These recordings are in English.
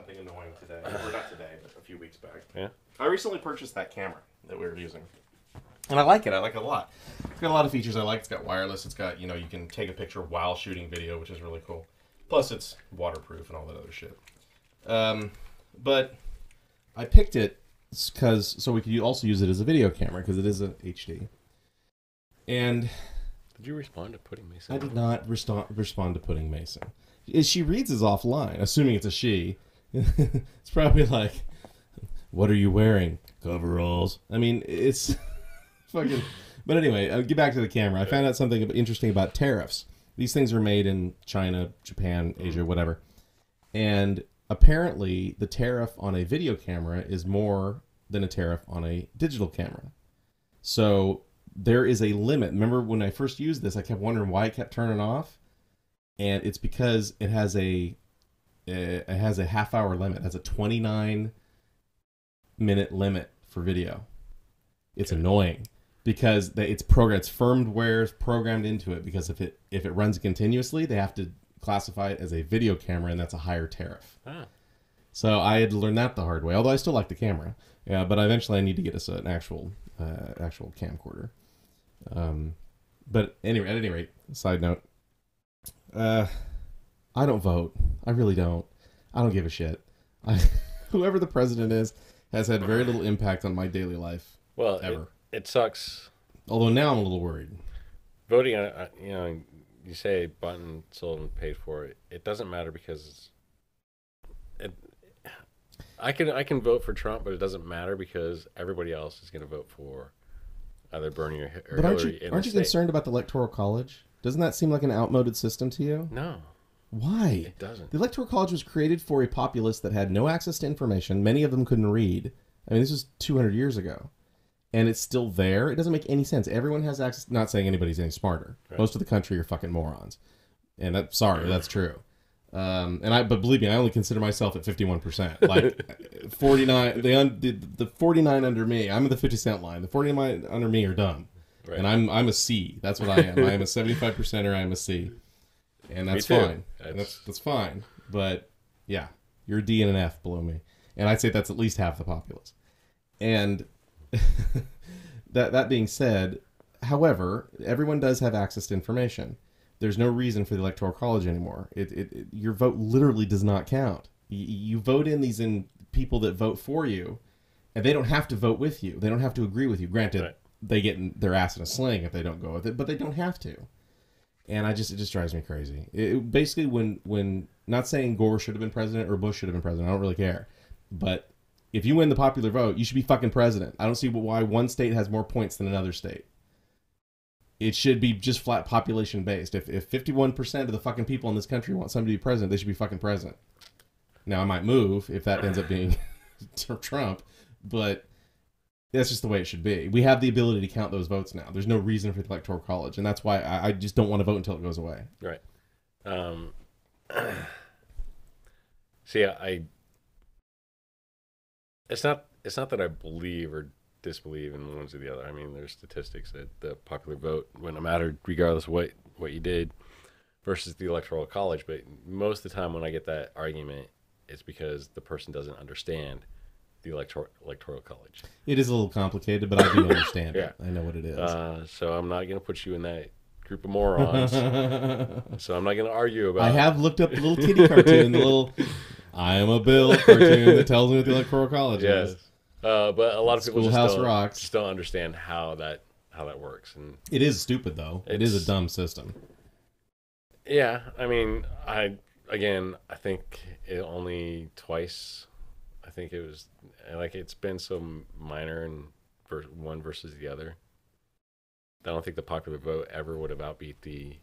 something annoying today. Or not today, but a few weeks back. Yeah. I recently purchased that camera that we were using. And I like it. I like it a lot. It's got a lot of features I like. It's got wireless. It's got, you know, you can take a picture while shooting video, which is really cool. Plus, it's waterproof and all that other shit. But I picked it so we could also use it as a video camera because it is a HD. And did you respond to Pudding Mason? I did not respond to Pudding Mason. She reads as offline, assuming it's a she. It's probably like, what are you wearing? Coveralls. I mean, it's fucking... But anyway, I'll get back to the camera. I found out something interesting about tariffs. These things are made in China, Japan, Asia, whatever. And apparently, the tariff on a video camera is more than a tariff on a digital camera. So there is a limit. Remember when I first used this, I kept wondering why it kept turning off? And it's because it has a half-hour limit. It has a 29-minute limit for video. It's annoying because it's firmware is programmed into it, because if it runs continuously, they have to classify it as a video camera, and that's a higher tariff. Ah. So I had to learn that the hard way. Although I still like the camera, yeah. But eventually, I need to get us an actual camcorder. But anyway, at any rate, side note, I don't vote. I really don't. I don't give a shit. Whoever the president is has had very little impact on my daily life. Well, ever. It sucks. Although now I'm a little worried. Voting, you know, you say bought and sold and paid for it. It doesn't matter because I can vote for Trump, but it doesn't matter because everybody else is going to vote for either Bernie or but Hillary. Aren't you concerned about the Electoral College? Doesn't that seem like an outmoded system to you? No. Why? It doesn't. The Electoral College was created for a populace that had no access to information. Many of them couldn't read. I mean, this was 200 years ago. And it's still there. It doesn't make any sense. Everyone has access. Not saying anybody's any smarter. Right. Most of the country are fucking morons. And that's true. But believe me, I only consider myself at 51%. Like 49, the 49 under me, I'm at the 50 cent line. The 49 under me are dumb. Right. And I'm a C. That's what I am. I am a 75%er. I am a C. And that's fine. That's fine. But yeah, you're a D and an F below me. And I'd say that's at least half the populace. And that being said, however, everyone does have access to information. There's no reason for the Electoral College anymore. Your vote literally does not count. You vote in people that vote for you, and they don't have to vote with you. They don't have to agree with you. Granted, right. They get their ass in a sling if they don't go with it, but they don't have to. And it just drives me crazy. Basically, when not saying Gore should have been president or Bush should have been president, I don't really care. But if you win the popular vote, you should be fucking president. I don't see why one state has more points than another state. It should be just flat population based. If 51% of the fucking people in this country want somebody to be president, they should be fucking president. Now, I might move if that ends up being Trump, but that's just the way it should be. We have the ability to count those votes now. There's no reason for the Electoral College, and that's why I just don't want to vote until it goes away. Right. See, It's not that I believe or disbelieve in one or the other. I mean, there's statistics that the popular vote wouldn't have mattered regardless of what you did versus the Electoral College. But most of the time when I get that argument, it's because the person doesn't understand the Electoral College. It is a little complicated, but I do understand it. I know what it is. So I'm not going to put you in that group of morons. So I'm not going to argue about it. I have looked up the little kitty cartoon, the little... I am a Bill cartoon that tells me what the Electoral College is. But a lot of people just don't understand how that works. And it is stupid, though. It is a dumb system. Yeah, I mean, I think it only twice. I think it was like it's been so minor in one versus the other. I don't think the popular vote ever would have outbeat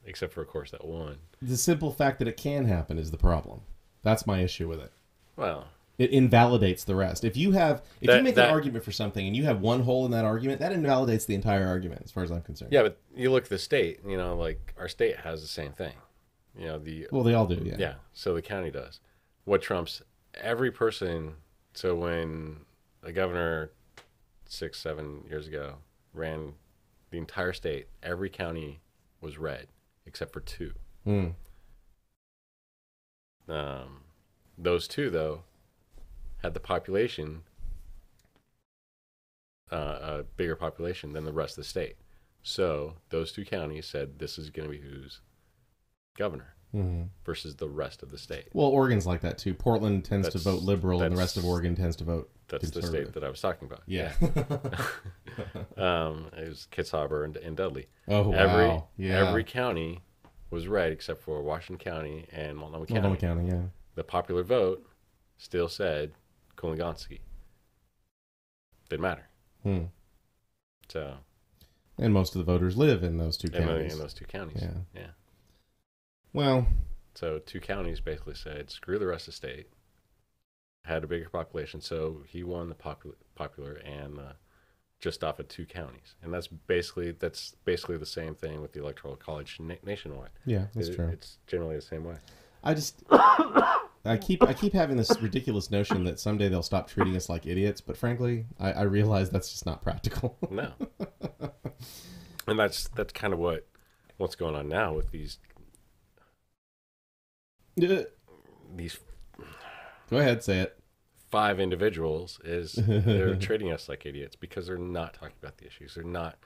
except for of course that one. The simple fact that it can happen is the problem. That's my issue with it. Well, it invalidates the rest. If you make an argument for something and you have one hole in that argument, that invalidates the entire argument, as far as I'm concerned. Yeah, but you look at the state. You know, like our state has the same thing. You know, well, they all do. Yeah. Yeah. So the county does. What trumps every person? So when a governor 6-7 years ago ran the entire state, every county was red except for 2. Those two, though, had the population, a bigger population than the rest of the state. So those two counties said this is going to be who's governor versus the rest of the state. Well, Oregon's like that too. Portland tends to vote liberal, and the rest of Oregon tends to vote conservative. The state that I was talking about. Yeah. It was Kitts-Harbor and Dudley. Oh, wow. Every county was red except for Washington County and Multnomah County. Multnomah County, yeah. The popular vote still said Koligansky. Didn't matter. So. And most of the voters live in those two counties. In those two counties. Yeah. Well. So 2 counties basically said, screw the rest of the state. Had a bigger population, so he won the popular and just off of 2 counties. And that's basically the same thing with the Electoral College nationwide. Yeah, that's true. It's generally the same way. I keep having this ridiculous notion that someday they'll stop treating us like idiots, but frankly, I realize that's just not practical. No. And that's kind of what's going on now with these Go ahead, say it. 5 individuals is they're treating us like idiots because they're not talking about the issues. They're not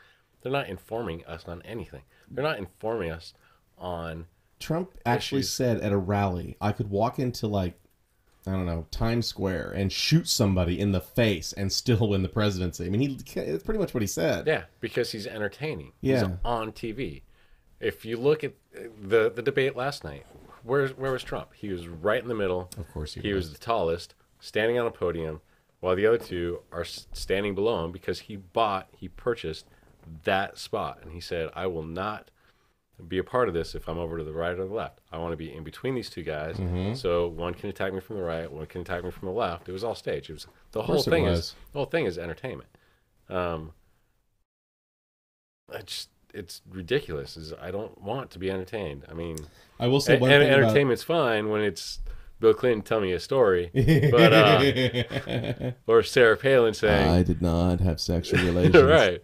informing us on anything. They're not informing us on Trump actually said at a rally, I could walk into Times Square and shoot somebody in the face and still win the presidency. I mean, it's pretty much what he said. Yeah, because he's entertaining. Yeah. He's on TV. If you look at the debate last night, where was Trump? He was right in the middle. Of course he was the tallest, standing on a podium, while the other 2 are standing below him because he purchased that spot. And he said, I will not be a part of this if I'm over to the right or the left. I want to be in between these 2 guys, so one can attack me from the right, one can attack me from the left. It was all staged. It was the whole thing is entertainment. It's ridiculous. I don't want to be entertained. I mean, I will say one thing about... entertainment's fine when it's Bill Clinton telling me a story, but or Sarah Palin saying I did not have sexual relations. Right.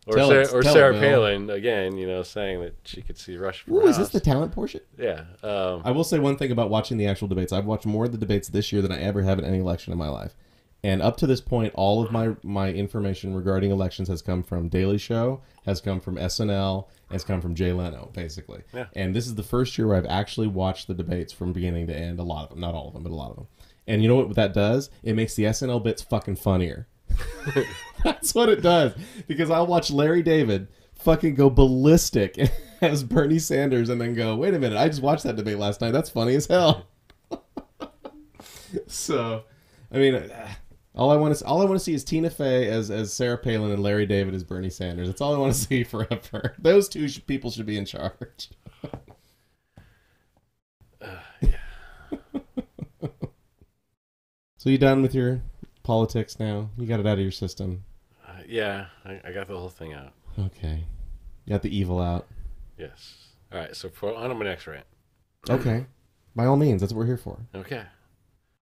Or Sarah Palin again, saying that she could see Russia from her house. Is this the talent portion? Yeah. I will say one thing about watching the actual debates. I've watched more of the debates this year than I ever have in any election in my life. And up to this point, all of my information regarding elections has come from Daily Show, has come from SNL, has come from Jay Leno, basically. Yeah. And this is the first year where I've actually watched the debates from beginning to end. A lot of them. Not all of them, but a lot of them. And you know what that does? It makes the SNL bits fucking funnier. That's what it does. Because I'll watch Larry David fucking go ballistic as Bernie Sanders and then go, wait a minute, I just watched that debate last night. That's funny as hell. So, I mean... All I want to see is Tina Fey as Sarah Palin and Larry David as Bernie Sanders. That's all I want to see forever. Those 2 people should be in charge. Yeah. So you done with your politics now? You got it out of your system? Yeah, I got the whole thing out. Okay. You got the evil out? Yes. All right, so on to my next rant. Okay. By all means, that's what we're here for. Okay.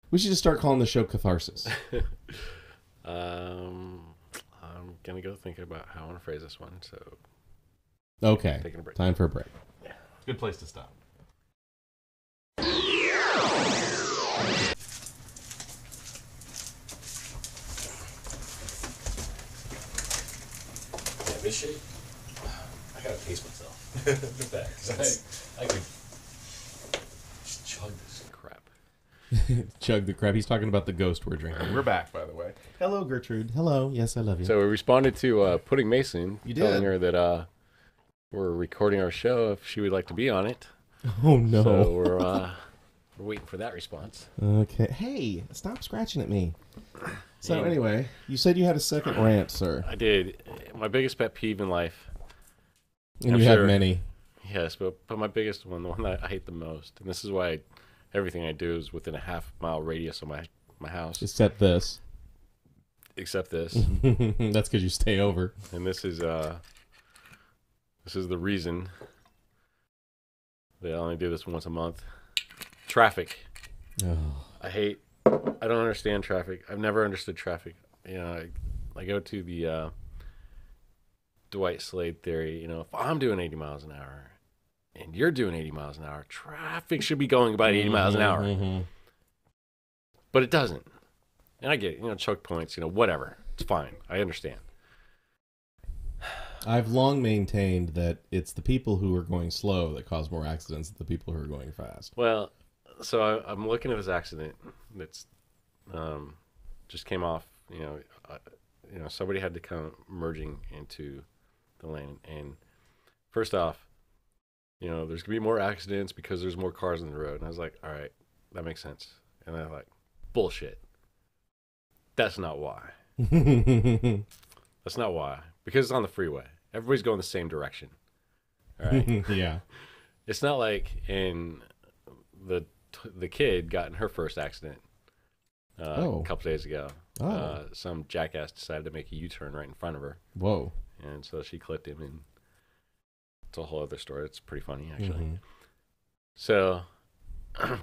We should just start calling the show Catharsis. I'm going to go think about how I want to phrase this one, so... Okay. Taking a break. Time for a break. Yeah. Good place to stop. Yeah, this shit, I got to pace myself with that, because I could just chug this crap. Chug the crap. He's talking about the ghost we're drinking. We're back, by the way. Hello, Gertrude. Hello. Yes, I love you. So we responded to Pudding Mason, telling did. her that we're recording our show if she would like to be on it. Oh, no. So we're waiting for that response. Okay. Hey, stop scratching at me. So anyway, you said you had a second rant, sir. I did. My biggest pet peeve in life. And you have many. Yes, but my biggest one, the one that I hate the most, and this is why everything I do is within a half-mile radius of my house. Except this. Except this. That's because you stay over. And this is the reason they only do this once a month. Traffic. Oh. I don't understand traffic. I've never understood traffic. I go to the Dwight Slade theory. If I'm doing 80 miles an hour and you're doing 80 miles an hour, traffic should be going about 80 miles an hour. Mm-hmm. But it doesn't. And I get it, choke points, whatever. It's fine. I understand. I've long maintained that it's the people who are going slow that cause more accidents than the people who are going fast. Well, so I'm looking at this accident that's just came off. Somebody had to come merging into the lane, and first off, there's gonna be more accidents because there's more cars on the road. And I was like, all right, that makes sense. And I'm like, bullshit. That's not why. That's not why. Because it's on the freeway. Everybody's going the same direction. All right. Yeah. It's not like the kid got in her first accident a couple days ago. Some jackass decided to make a U-turn right in front of her. Whoa. And so she clipped him, and it's a whole other story. It's pretty funny, actually. Mm-hmm. So,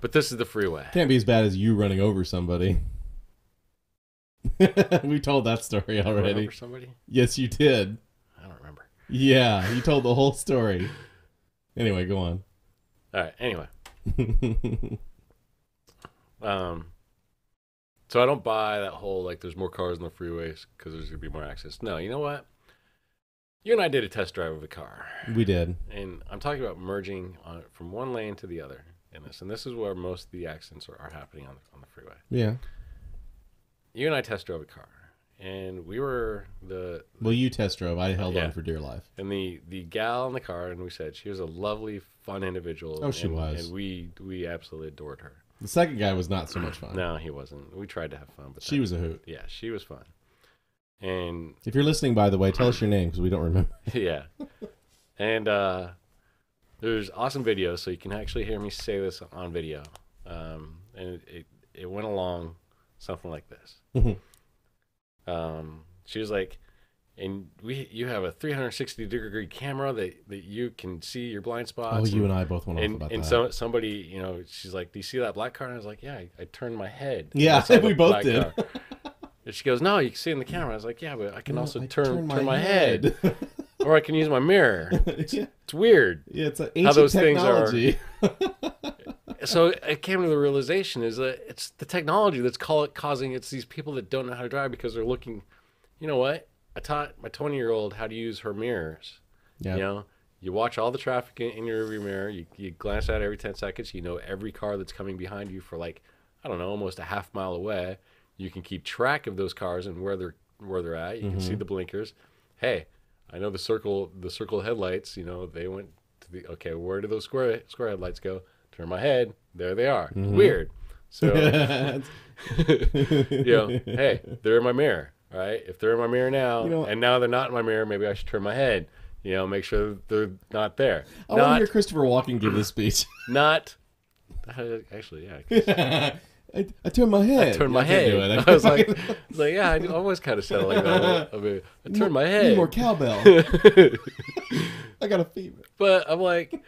but this is the freeway. Can't be as bad as you running over somebody. We told that story already. Run over somebody? Yes, you did. I don't remember. Yeah, you told the whole story. Anyway, go on. All right. Anyway. So I don't buy that whole, like, there's more cars on the freeways because there's going to be more accidents. No, you know what? You and I did a test drive of a car. We did. And I'm talking about merging from one lane to the other in this. And this is where most of the accidents are happening on the freeway. Yeah. You and I test drove a car. And we were Well, you test drove. I held on for dear life. And the gal in the car, and we said she was a lovely, fun individual. Oh, she was. And we absolutely adored her. The second guy was not so much fun. No, he wasn't. We tried to have fun. But she was a hoot. Yeah, she was fun. And if you're listening, by the way, tell us your name because we don't remember. Yeah. And there's awesome videos, so you can actually hear me say this on video. And it went along something like this. She was like, and you have a 360-degree camera that you can see your blind spots. Oh, you and I both went off about that. And so somebody, she's like, do you see that black car? And I was like, yeah, I turned my head. Yeah, we both did. And she goes, no, you can see it in the camera. I was like, yeah, but I can also turn my head. Or I can use my mirror. It's weird. Yeah, it's an ancient technology. So it came to the realization is that it's the technology that's causing it's these people that don't know how to drive because they're looking. You know what? I taught my 20-year-old how to use her mirrors. Yep. You watch all the traffic in your rearview mirror. You glance at it every 10 seconds. You know every car that's coming behind you for almost a half mile away. You can keep track of those cars and where they're at. You can see the blinkers. Hey, I know the circle headlights. They went to where do those square headlights go? Turn my head. There they are. Weird. So, hey, they're in my mirror. All right. If they're in my mirror now, and now they're not in my mirror, maybe I should turn my head. Make sure they're not there. I want to hear Christopher Walken give this speech. Actually, yeah. I turned my head. I turned my head. I was like, yeah, I always kind of sound like that. I turned my head. Need more cowbell. I got a fever. But I'm like,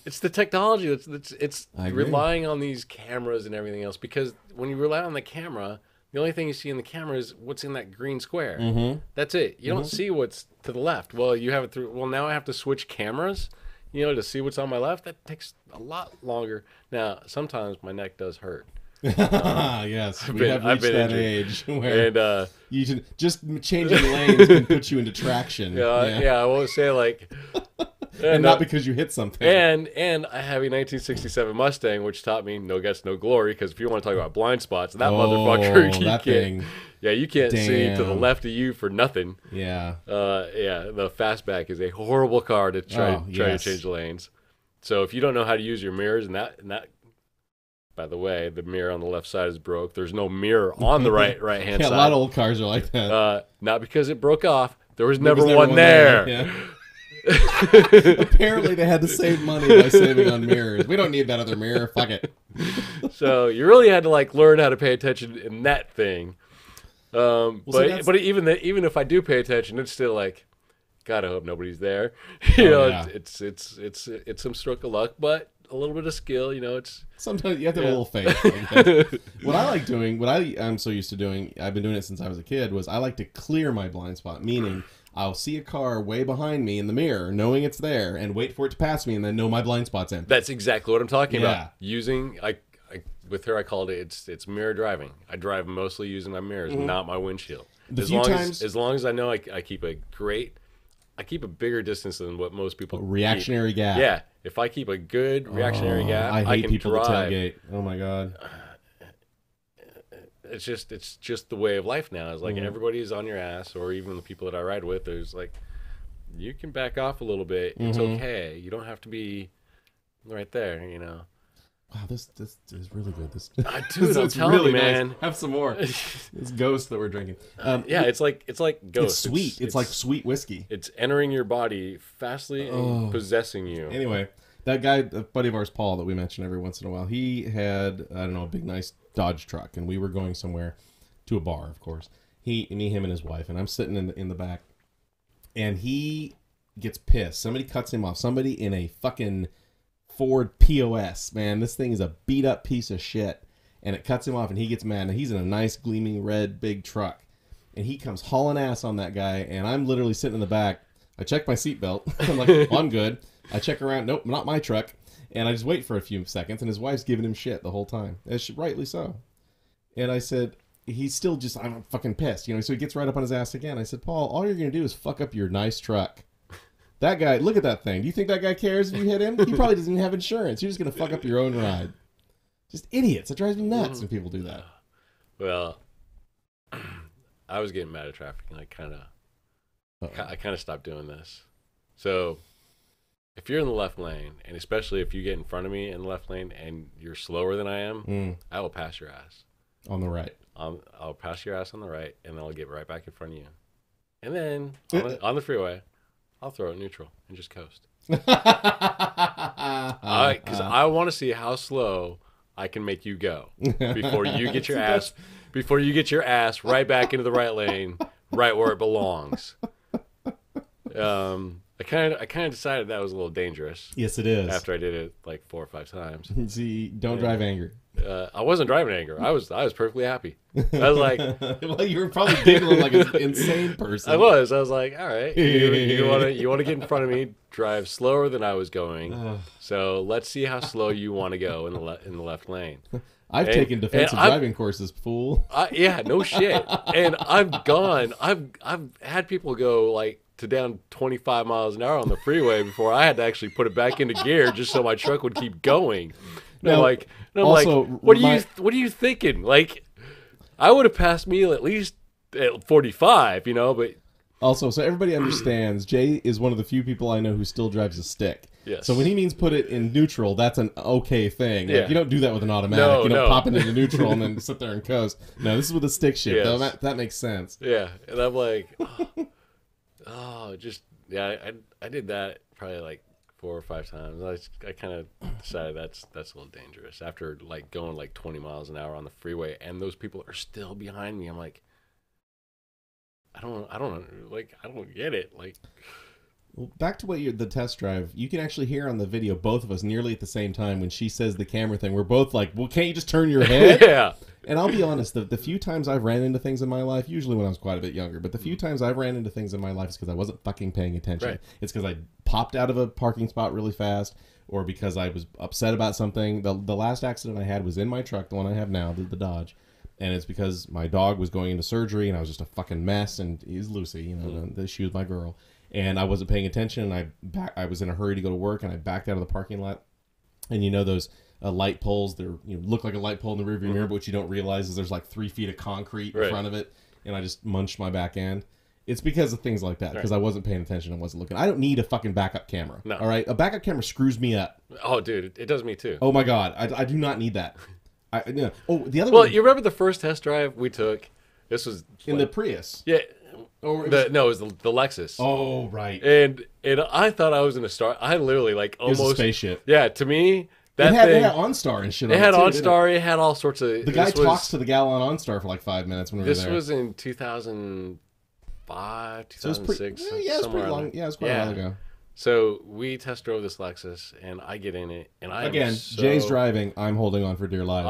it's the technology it's relying on these cameras and everything else. Because when you rely on the camera, the only thing you see in the camera is what's in that green square. That's it. You don't see what's to the left. Well, you have it through. Well, now I have to switch cameras, to see what's on my left. That takes a lot longer. Now, sometimes my neck does hurt. Yes, we have reached that age where and, just changing lanes can put you into traction. Yeah, I won't say like, and not because you hit something. And I have a 1967 Mustang, which taught me no guts, no glory. Because if you want to talk about blind spots, that motherfucker, thing. Yeah, you can't see to the left of you for nothing. Yeah. The fastback is a horrible car to try to change lanes. So if you don't know how to use your mirrors and that. By the way, the mirror on the left side is broke. There's no mirror on the right hand side. A lot of old cars are like that. Not because it broke off. There was never one there. Yeah. Apparently, they had to save money by saving on mirrors. We don't need that other mirror. Fuck it. So you really had to learn how to pay attention in that thing. But even if I do pay attention, it's still God, I hope nobody's there. It's some stroke of luck, but a little bit of skill, it's sometimes you have to have a little faith. What I like doing, what I'm so used to doing, I've been doing it since I was a kid, was I like to clear my blind spot, meaning I'll see a car way behind me in the mirror, knowing it's there, and wait for it to pass me, and then know my blind spot's empty. That's exactly what I'm talking about. Using with her, I called it. It's mirror driving. I drive mostly using my mirrors, not my windshield. As long as I know I keep a bigger distance than what most people reactionary keep. gap. Yeah, if I keep a good reactionary gap, I hate can people drive. that tailgate. Oh my god. It's just the way of life now. It's like everybody's on your ass, or even the people that I ride with. There's like, you can back off a little bit. It's okay. You don't have to be right there. You know. Wow, this is really good. Dude, I'm telling you, man. Nice. Have some more. It's Ghost that we're drinking. Yeah, it's like Ghost. It's sweet. It's like sweet whiskey. It's entering your body fastly and possessing you. Anyway, that guy, a buddy of ours, Paul, that we mention every once in a while, he had, I don't know, a big, nice Dodge truck, and we were going somewhere to a bar, of course. Him, and his wife, and I'm sitting in the back, and he gets pissed. Somebody cuts him off. Somebody in a fucking Ford POS, man. This thing is a beat up piece of shit, and it cuts him off, and he gets mad. And he's in a nice gleaming red big truck, and he comes hauling ass on that guy, and I'm literally sitting in the back. I check my seatbelt. I'm like, well, I'm good. I check around. Nope, not my truck. And I just wait for a few seconds, and his wife's giving him shit the whole time, as rightly so. And I said, he's still just, I'm fucking pissed, you know. So he gets right up on his ass again. I said, Paul, all you're gonna do is fuck up your nice truck. That guy, look at that thing. Do you think that guy cares if you hit him? He probably doesn't even have insurance. You're just going to fuck up your own ride. Just idiots. It drives me nuts when people do that. Well, I was getting mad at traffic, and I kind of stopped doing this. So, if you're in the left lane, and especially if you get in front of me in the left lane and you're slower than I am, I will pass your ass. On the right. I'll pass your ass on the right, and then I'll get right back in front of you. And then, on the freeway, I'll throw it neutral and just coast. Because I want to see how slow I can make you go before you get your ass right back into the right lane, right where it belongs. I kind of decided that was a little dangerous. Yes, it is. After I did it like 4 or 5 times. See, don't drive angry. I wasn't driving anger. I was perfectly happy. I was like, well, you were probably giggling like an insane person. I was like, all right, you want to get in front of me, drive slower than I was going. So let's see how slow you want to go in the left lane. I've taken defensive driving courses, fool. Yeah, no shit. And I've had people go like to down 25 miles an hour on the freeway before I had to actually put it back into gear just so my truck would keep going. And I'm like, what are you thinking? Like, I would have passed me at least at 45, you know, but also, so everybody understands, Jay is one of the few people I know who still drives a stick. Yes. So when he means put it in neutral, that's an okay thing. Yeah. Like, you don't do that with an automatic. No, you don't pop it into neutral and then sit there and coast. No, this is with a stick shift. Yes. That makes sense. Yeah, and I'm like, I did that probably like 4 or 5 times. I kind of decided that's a little dangerous after like going like 20 miles an hour on the freeway, and those people are still behind me. I'm like, I don't get it. Like, well, back to the test drive. You can actually hear on the video both of us nearly at the same time when she says the camera thing. We're both like, well, can't you just turn your head? Yeah. And I'll be honest, the few times I've ran into things in my life, usually when I was quite a bit younger, but the few times I've ran into things in my life is because I wasn't fucking paying attention. Right. It's because I popped out of a parking spot really fast, or because I was upset about something. The last accident I had was in my truck, the one I have now, the Dodge. And it's because my dog was going into surgery, and I was just a fucking mess, and he's Lucy, you know, she was my girl. And I wasn't paying attention, and I was in a hurry to go to work, and I backed out of the parking lot. And you know those light poles, they look like a light pole in the rearview mirror, but what you don't realize is there's like 3 feet of concrete in front of it, and I just munched my back end. It's because of things like that, because I wasn't paying attention and wasn't looking. I don't need a fucking backup camera. No. All right? A backup camera screws me up. Oh, dude, it does me too. Oh, my God. I do not need that. The other one. Well, you remember the first test drive we took? This was in the Prius. Yeah. It was the Lexus. Oh, right. And I thought I was in a star. I literally like almost. It was a spaceship. Yeah, to me, that thing. It had OnStar and shit. It had OnStar. It had all sorts of. The guy talks to the gal on OnStar for like 5 minutes when we were there. This was in 2005, 2006. So it was pretty long. Yeah, it was quite a while ago. So we test drove this Lexus, and I get in it, and Jay's driving. I'm holding on for dear life.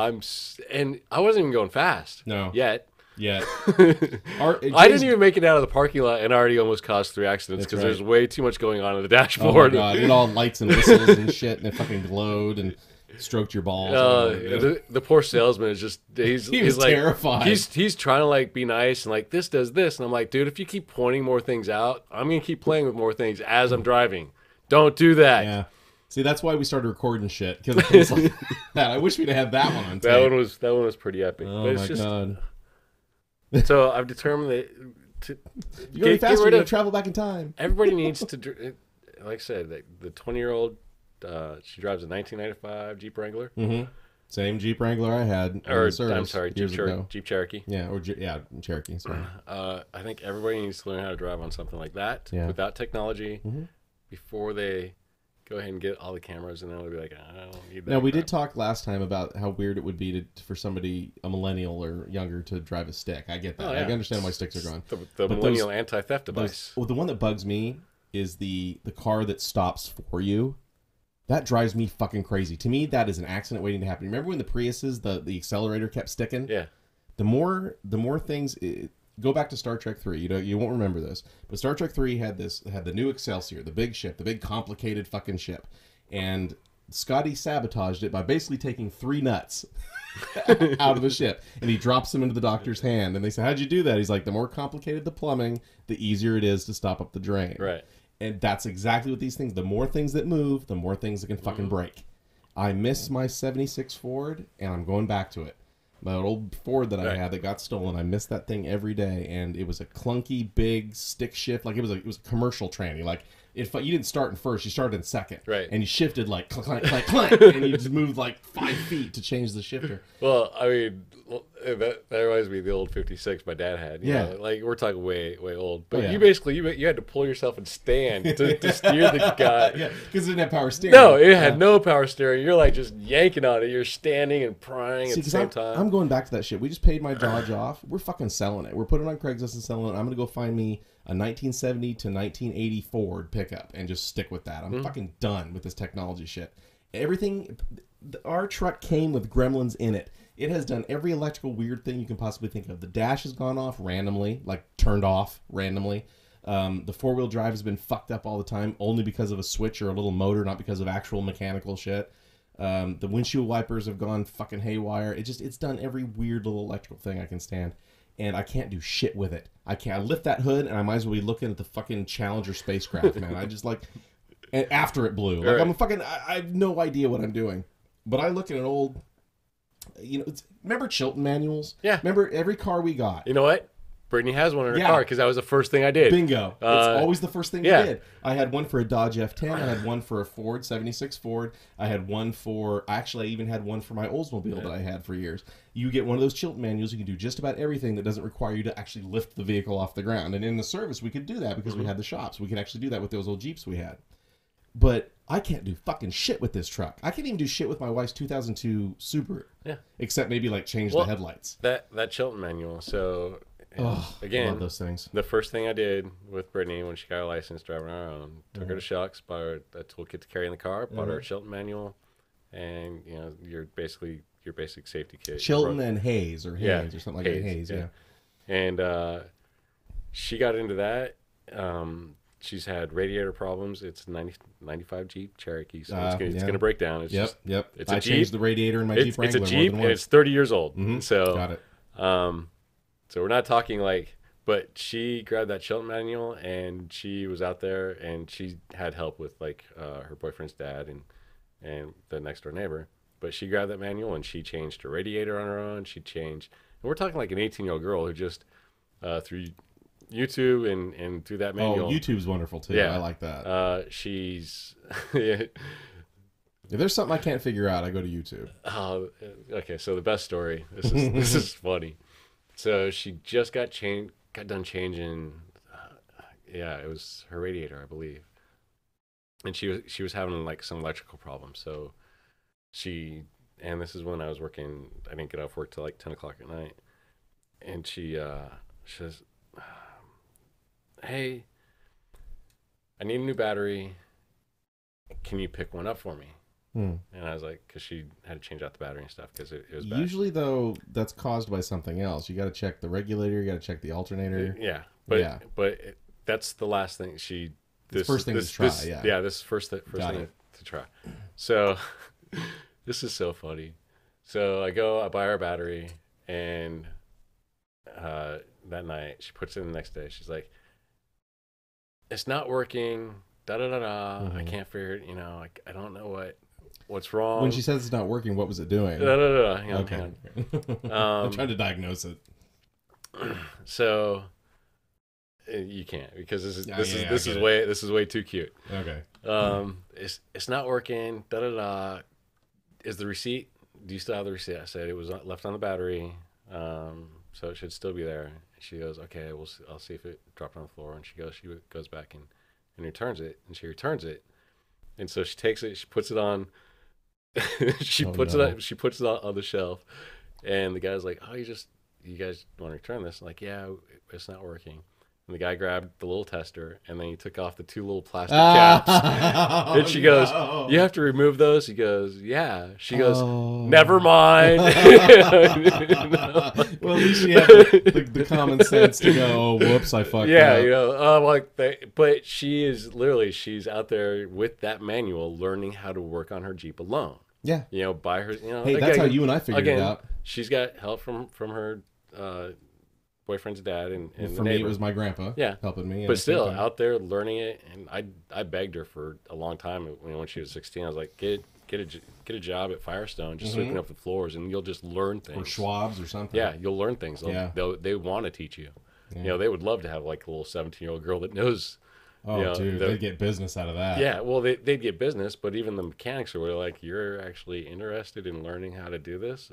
And I wasn't even going fast. No. Yet. I didn't even make it out of the parking lot, and already almost caused 3 accidents because there's way too much going on in the dashboard. Oh my God! It all lights and whistles and shit, and it fucking glowed. And stroked your balls. The poor salesman is just he's like terrified. He's trying to like be nice and like this does this, and I'm like, dude, if you keep pointing more things out, I'm gonna keep playing with more things as I'm driving. Don't do that. Yeah. See, that's why we started recording shit, because of things like that. I wish we'd have had that one on tape. That one was pretty epic. Oh my god! So I've determined that you're going faster. You're going to travel back in time. Everybody needs to, like I said, the 20-year-old. She drives a 1995 Jeep Wrangler. Mm-hmm. Same Jeep Wrangler I had. I'm sorry, Jeep Cherokee. Yeah, Cherokee. Sorry. I think everybody needs to learn how to drive on something like that without technology before they go ahead and get all the cameras, and then they'll be like, I don't need that. Now, we did talk last time about how weird it would be for somebody, a millennial or younger, to drive a stick. I get that. I understand why sticks are gone. The millennial anti-theft device. The one that bugs me is the car that stops for you. That drives me fucking crazy. To me, that is an accident waiting to happen. Remember when the Priuses, the accelerator kept sticking? Yeah. The more things... Go back to Star Trek 3. You won't remember this, but Star Trek 3 had the new Excelsior, the big ship, the big complicated fucking ship, and Scotty sabotaged it by basically taking 3 nuts out of the ship, and he drops them into the doctor's hand. And they say, "How'd you do that?" He's like, "The more complicated the plumbing, the easier it is to stop up the drain." Right. And that's exactly what these things. The more things that move, the more things that can fucking break. I miss my '76 Ford, and I'm going back to it. My old Ford that I had that got stolen, I missed that thing every day, and it was a clunky, big stick shift. Like it was a commercial tranny. Like you didn't start in first, you started in second, right? And you shifted like clank, clank, clank, and you just moved like 5 feet to change the shifter. Well, I mean, that reminds me of the old '56 my dad had. You know, like we're talking way old, but you basically you had to pull yourself and stand to steer the guy. Yeah, because it didn't have power steering. No, it had no power steering. You're like just yanking on it. You're standing and prying at the same time. I'm going back to that shit. We just paid my Dodge off. We're fucking selling it. We're putting it on Craigslist and selling it. I'm gonna go find me a 1970 to 1980 Ford pickup and just stick with that. I'm fucking done with this technology shit. Everything, our truck came with gremlins in it. It has done every electrical weird thing you can possibly think of. The dash has gone off randomly, like turned off randomly. The 4-wheel drive has been fucked up all the time, only because of a switch or a little motor, not because of actual mechanical shit. The windshield wipers have gone fucking haywire. It's done every weird little electrical thing I can stand. And I can't do shit with it. I lift that hood, and I might as well be looking at the fucking Challenger spacecraft, man. I just like... And after it blew. Like, I have no idea what I'm doing. But I look at an old... remember Chilton manuals? Yeah. Remember every car we got? You know what? Brittany has one in her car because that was the first thing I did. Bingo. It's always the first thing we did. I had one for a Dodge F10. I had one for a Ford, 76 Ford. I had one for... Actually, I even had one for my Oldsmobile that I had for years. You get one of those Chilton manuals, you can do just about everything that doesn't require you to actually lift the vehicle off the ground. And in the service, we could do that because we had the shops. We could actually do that with those old Jeeps we had. But I can't do fucking shit with this truck. I can't even do shit with my wife's 2002 Subaru. Yeah. Except maybe like change the headlights. That Chilton manual. So again, I love those things. The first thing I did with Brittany when she got her license driving on her own, took her to Shucks, bought her a toolkit to carry in the car, bought her a Chilton manual, and your basic safety kit. Chilton and Hayes or something like that. Hayes, yeah. And she got into that. She's had radiator problems. It's 95 Jeep Cherokee, so it's going to break down. It's It's a Jeep. Changed the radiator in my Jeep Wrangler. It's a Jeep, and it's 30 years old. So got it. So we're not talking like, but she grabbed that Chilton manual, and she was out there, and she had help with like her boyfriend's dad and the next door neighbor. But she grabbed that manual, and she changed her radiator on her own. She changed, and we're talking like an 18-year-old girl who just through YouTube and through that manual. Oh, YouTube's wonderful too. Yeah. I like that. She's if there's something I can't figure out, I go to YouTube. Okay, so the best story. This is funny. So she just got done changing. It was her radiator, I believe, and she was having like some electrical problems. So and this is when I was working. I didn't get off work till like 10 o'clock at night, and she says, "Hey, I need a new battery. Can you pick one up for me?" And I was like, because she had to change out the battery and stuff because it was bad. Usually, though, that's caused by something else. You got to check the regulator. You got to check the alternator. But that's the last thing first thing to try. This is first thing to try. So This is so funny. So I buy her a battery, and that night she puts it in the next day. She's like, "It's not working. Da da da da. I can't figure it. I don't know what's wrong." When she says it's not working, what was it doing? Da da da. Hang Okay. I'm trying to diagnose it. So you can't, because this is way too cute. Okay. It's not working. Da da da. Is the receipt? Do you still have the receipt? I said it was left on the battery, so it should still be there. She goes, okay, I'll see if it dropped on the floor. And she goes back and returns it, and she returns it, and so she takes it, she puts it on, she puts it on the shelf, and the guy's like, oh, you guys want to return this? I'm like, yeah, it's not working. And the guy grabbed the little tester, and then he took off the 2 little plastic caps. And she goes, you have to remove those? He goes, yeah. She goes, never mind. Well, at least she had the common sense to go, oh, whoops, I fucked up. But she's out there with that manual learning how to work on her Jeep alone. Yeah. By her, Hey, that's how you and I figured it out. She's got help from her boyfriend's dad and for me it was my grandpa helping me, but still out there learning it. And I begged her for a long time when she was 16. I was like, get a job at Firestone, just sweeping up the floors, and you'll just learn things, or Schwab's or something. You'll learn things. They want to teach you. They would love to have like a little 17-year-old girl that knows. Dude, they'd get business out of that. Yeah, well, they'd get business, but even the mechanics were like, you're actually interested in learning how to do this.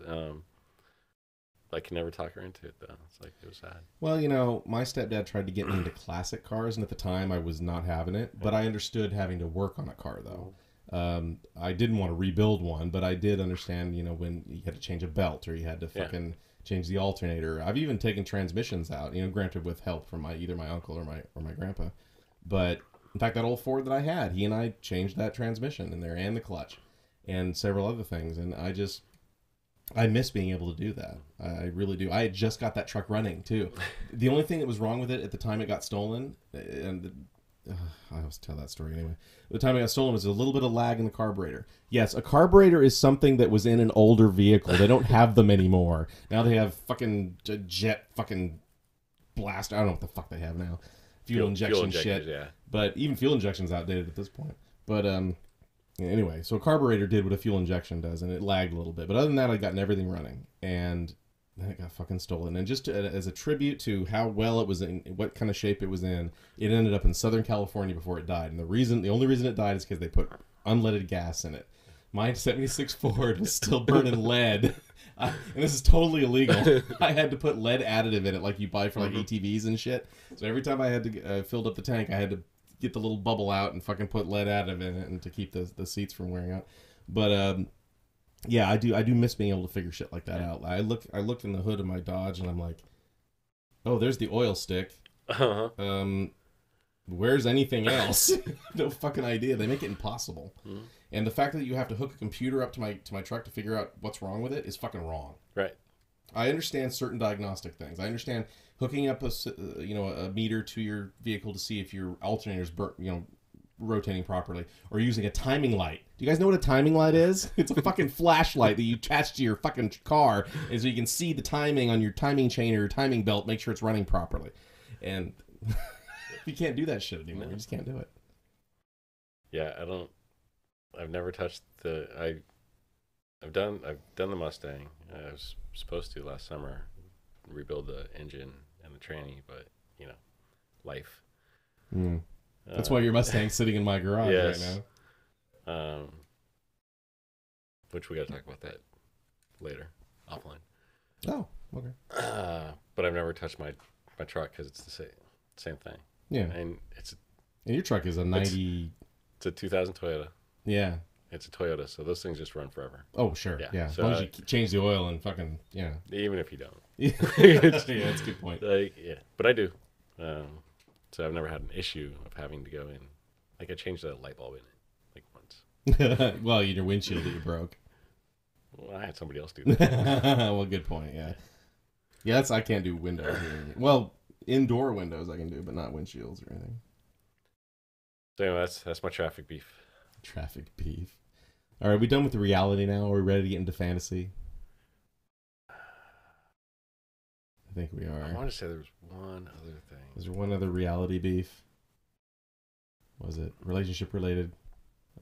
I can never talk her into it, though. It's like, it was sad. Well, my stepdad tried to get me into classic cars, and at the time I was not having it. But I understood having to work on a car, though. I didn't want to rebuild one, but I did understand, when you had to change a belt or you had to fucking change the alternator. I've even taken transmissions out, granted with help from either my uncle or my grandpa. But in fact, that old Ford that I had, he and I changed that transmission in there and the clutch and several other things, and I miss being able to do that. I really do. I had just got that truck running, too. The only thing that was wrong with it at the time it got stolen, and I always tell that story anyway. The time it got stolen was a little bit of lag in the carburetor. Yes, a carburetor is something that was in an older vehicle. They don't have them anymore. Now they have fucking jet fucking blast. I don't know what the fuck they have now. Fuel injection shit. Yeah. But even fuel injection's outdated at this point. But anyway, so a carburetor did what a fuel injection does, and it lagged a little bit. But other than that, I'd gotten everything running, and then it got fucking stolen. And just as a tribute to how well it was in, what kind of shape it was in, it ended up in Southern California before it died. And the only reason it died is because they put unleaded gas in it. My 76 Ford was still burning lead. And this is totally illegal. I had to put lead additive in it like you buy for like ATVs and shit. So every time I had to filled up the tank, I had to get the little bubble out and fucking put lead additive in it and to keep the seats from wearing out. But yeah, I do miss being able to figure shit like that out. I looked in the hood of my Dodge and I'm like, oh, there's the oil stick. Where's anything else? No fucking idea. They make it impossible. And the fact that you have to hook a computer up to my truck to figure out what's wrong with it is fucking wrong. Right. I understand certain diagnostic things. I understand hooking up a meter to your vehicle to see if your alternator's rotating properly, or using a timing light. Do you guys know what a timing light is? It's a fucking flashlight that you attach to your fucking car, and so you can see the timing on your timing chain or your timing belt, make sure it's running properly. And you can't do that shit anymore. You just can't do it. Yeah, I've never touched I've done the Mustang. I was supposed to last summer rebuild the engine and the tranny, but life. That's why your Mustang's sitting in my garage right now. Which we got to talk about that later, offline. Oh, okay. But I've never touched my truck because it's the same thing. Yeah, and your truck is a 90. It's a 2000 Toyota. Yeah. It's a Toyota, so those things just run forever. Oh, sure. Yeah. So, as long as you change the oil and fucking, even if you don't. Yeah, that's a good point. But I do. So I've never had an issue of having to go in. Like, I changed a light bulb in it, once. Well, your windshield that you broke. Well, I had somebody else do that. Well, good point, yeah. Yeah, I can't do windows. Well, indoor windows I can do, but not windshields or anything. So anyway, that's my traffic beef. Traffic beef. All right, are we done with the reality now? Are we ready to get into fantasy? I think we I are. want to say there was one other thing. Is there one other reality beef? Was it relationship related?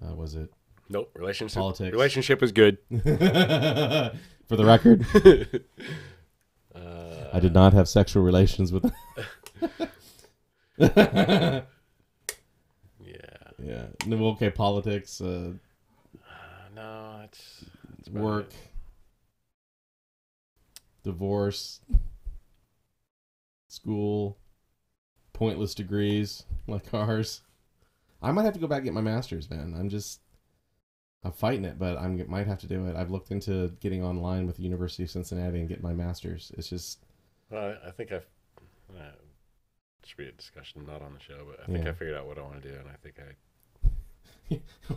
Was it Nope. Relationship. politics? Relationship is good. For the record, I did not have sexual relations with. Yeah. Yeah. No, okay, politics. No, it's about Work. it. Divorce. School. Pointless degrees like ours. I might have to go back and get my master's, man. I'm fighting it, but I might have to do it. I've looked into getting online with the University of Cincinnati and get my master's. It's just... Well, I think I've... it should be a discussion, not on the show, but I think I figured out what I want to do, and I think I...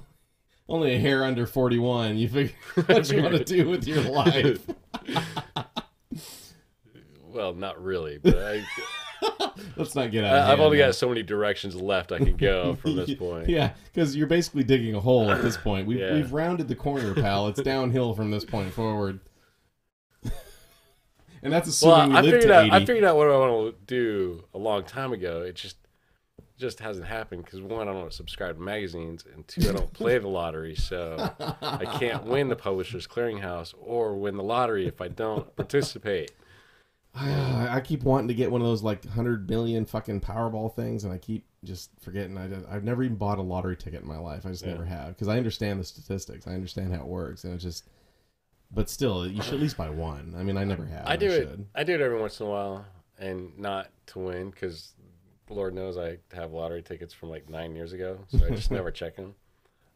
Only a hair under 41. You figure what you want to do with your life. Well, not really, but Let's not get out of I've hand, only man. got so many directions left I can go from this point. Yeah, because you're basically digging a hole at this point. We've rounded the corner, pal. It's downhill from this point forward. And that's assuming we live to 80. I figured out what I want to do a long time ago. It just hasn't happened because, one, I don't subscribe to magazines, and two, I don't play the lottery, so I can't win the Publishers Clearinghouse or win the lottery if I don't participate. I keep wanting to get one of those like 100 million fucking Powerball things, and I keep just forgetting. I've never even bought a lottery ticket in my life. I just never have, because I understand the statistics. I understand how it works, and it's just... But still, you should at least buy one. I mean, I never have. I do it every once in a while, and not to win, because Lord knows I have lottery tickets from like 9 years ago, so I just never check them.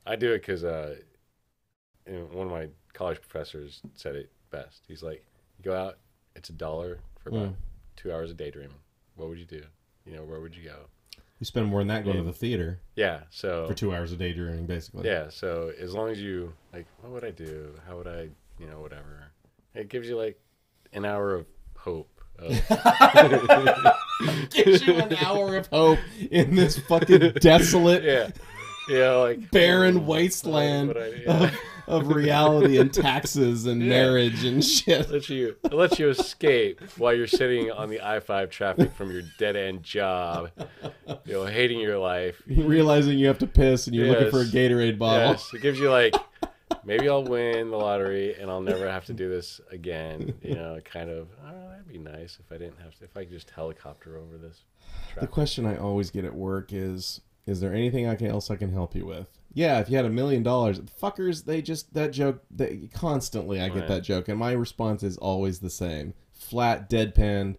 I do it because one of my college professors said it best. He's like, you go out, it's $1 for about 2 hours of daydreaming. What would you do? Where would you go? You spend more than that going to the theater. Yeah, so... For 2 hours of daydreaming, basically. Yeah, so as long as you, like, what would I do? How would I, whatever. It gives you, like, an hour of hope. Gives you an hour of hope in this fucking desolate... like barren wasteland of reality and taxes and marriage and shit. It lets you escape while you're sitting on the I-5 traffic from your dead-end job, hating your life. Realizing you have to piss and you're looking for a Gatorade bottle. Yes, it gives you like, maybe I'll win the lottery and I'll never have to do this again. Kind of, that'd be nice if I didn't have to, if I could just helicopter over this traffic. The question I always get at work is there anything else I can help you with? Yeah, if you had $1 million, fuckers, that joke, constantly I get that joke, and my response is always the same. Flat, deadpan,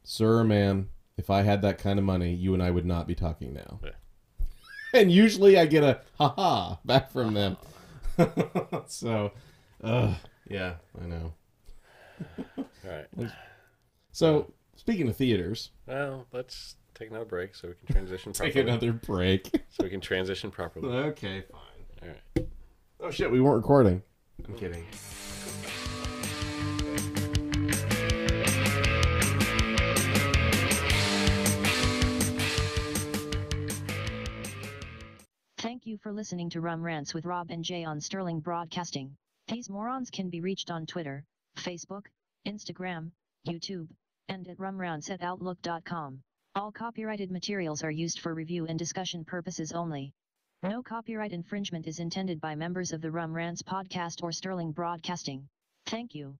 sir or ma'am, if I had that kind of money, you and I would not be talking now. Yeah. And usually I get a ha-ha back from them. So, yeah, I know. All right. So, speaking of theaters. Well, let's take another break so we can transition properly. Take another break. So we can transition properly. Okay, fine. All right. Oh, shit, we weren't recording. I'm kidding. Thank you for listening to Rum Rants with Rob and Jay on Sterling Broadcasting. These morons can be reached on Twitter, Facebook, Instagram, YouTube, and at rumrants@outlook.com. All copyrighted materials are used for review and discussion purposes only. No copyright infringement is intended by members of the Rum Rants podcast or Sterling Broadcasting. Thank you.